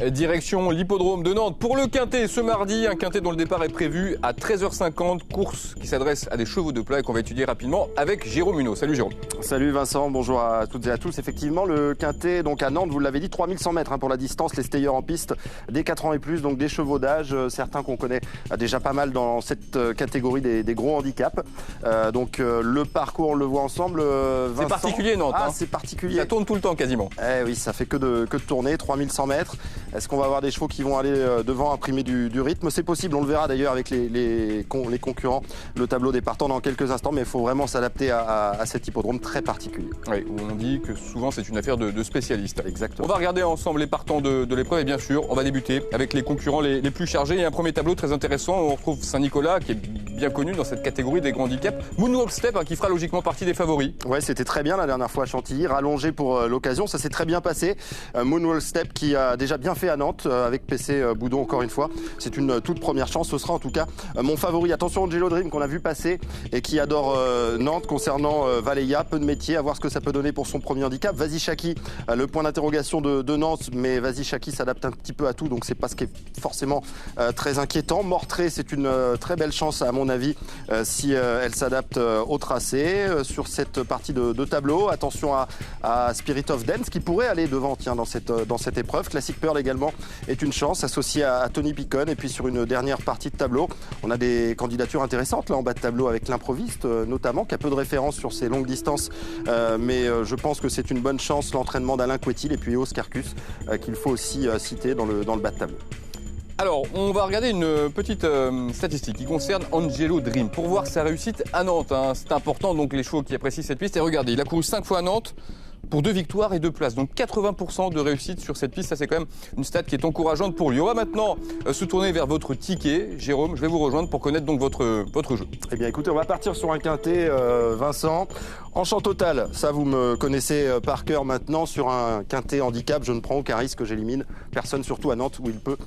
Direction l'hippodrome de Nantes pour le quintet ce mardi. Un quintet dont le départ est prévu à 13h50. Course qui s'adresse à des chevaux de plat et qu'on va étudier rapidement avec Jérôme Huneau. Salut Jérôme. Salut Vincent, bonjour à toutes et à tous. Effectivement, le quintet donc à Nantes, vous l'avez dit, 3100 mètres pour la distance. Les stayers en piste, des 4 ans et plus, donc des chevaux d'âge. Certains qu'on connaît déjà pas mal dans cette catégorie des gros handicaps. Le parcours, on le voit ensemble. Vincent. C'est particulier Nantes. C'est particulier. Ça tourne tout le temps quasiment. Oui, ça fait que de tourner, 3100 mètres. Est-ce qu'on va avoir des chevaux qui vont aller devant, imprimer du rythme? C'est possible, on le verra d'ailleurs avec les concurrents, le tableau des partants dans quelques instants, mais il faut vraiment s'adapter à cet hippodrome très particulier. Oui, on dit que souvent c'est une affaire de spécialistes. Exactement. On va regarder ensemble les partants de l'épreuve et bien sûr, on va débuter avec les concurrents les plus chargés. Il y a un premier tableau très intéressant, on retrouve Saint-Nicolas qui est bien connu dans cette catégorie des grands handicaps. Moonwalk Step qui fera logiquement partie des favoris. Ouais, c'était très bien la dernière fois à Chantilly, rallongé pour l'occasion, ça s'est très bien passé. Moonwalk Step qui a déjà bien fait à Nantes avec PC Boudon encore une fois. C'est une toute première chance, ce sera en tout cas mon favori. Attention Angelo Dream qu'on a vu passer et qui adore Nantes concernant Valéa, peu de métier, à voir ce que ça peut donner pour son premier handicap. Vas-y Chaki, le point d'interrogation de Nantes, mais Vas-y Chaki s'adapte un petit peu à tout, donc c'est pas ce qui est forcément très inquiétant. Mortré, c'est une très belle chance à mon avis si elle s'adapte au tracé sur cette partie de tableau. Attention à Spirit of Dance qui pourrait aller devant dans cette épreuve. Classic Pearl également est une chance associée à Tony Picon. Et puis sur une dernière partie de tableau, on a des candidatures intéressantes là en bas de tableau avec l'improviste notamment qui a peu de références sur ces longues distances, mais je pense que c'est une bonne chance l'entraînement d'Alain Couetil et puis Oscarcus qu'il faut aussi citer dans le bas de tableau. Alors, on va regarder une petite statistique qui concerne Angelo Dream pour voir sa réussite à Nantes. C'est important, donc les chevaux qui apprécient cette piste. Et regardez, il a couru 5 fois à Nantes pour 2 victoires et 2 places. Donc 80% de réussite sur cette piste. Ça, c'est quand même une stat qui est encourageante pour lui. On va maintenant se tourner vers votre ticket. Jérôme, je vais vous rejoindre pour connaître donc votre jeu. Eh bien, écoutez, on va partir sur un quintet, Vincent. En champ total, ça vous me connaissez par cœur maintenant. Sur un quintet handicap, je ne prends aucun risque, j'élimine personne, surtout à Nantes où il peut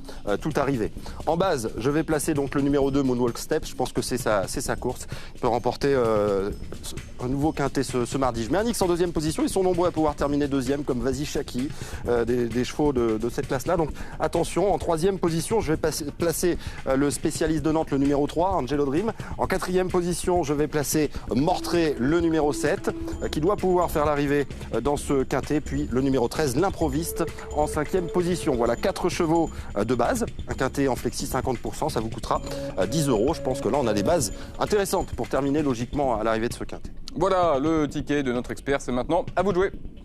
tout arriver. En base, je vais placer donc le numéro 2, Moonwalk Step. Je pense que c'est sa course. Il peut remporter un nouveau quintet ce mardi. Je mets un X en deuxième position. Ils sont nombreux à pouvoir terminer deuxième, comme Vas-y Chaki, des chevaux de cette classe-là. Donc attention, en troisième position, je vais placer le spécialiste de Nantes, le numéro 3, Angelo Dream. En quatrième position, je vais placer Mortré, le numéro 7, qui doit pouvoir faire l'arrivée dans ce quintet. Puis le numéro 13, l'improviste, en cinquième position. Voilà 4 chevaux de base. Un quintet en flexi 50%, ça vous coûtera 10 €. Je pense que là, on a des bases intéressantes pour terminer logiquement à l'arrivée de ce quintet. Voilà le ticket de notre expert. C'est maintenant à vous de jouer.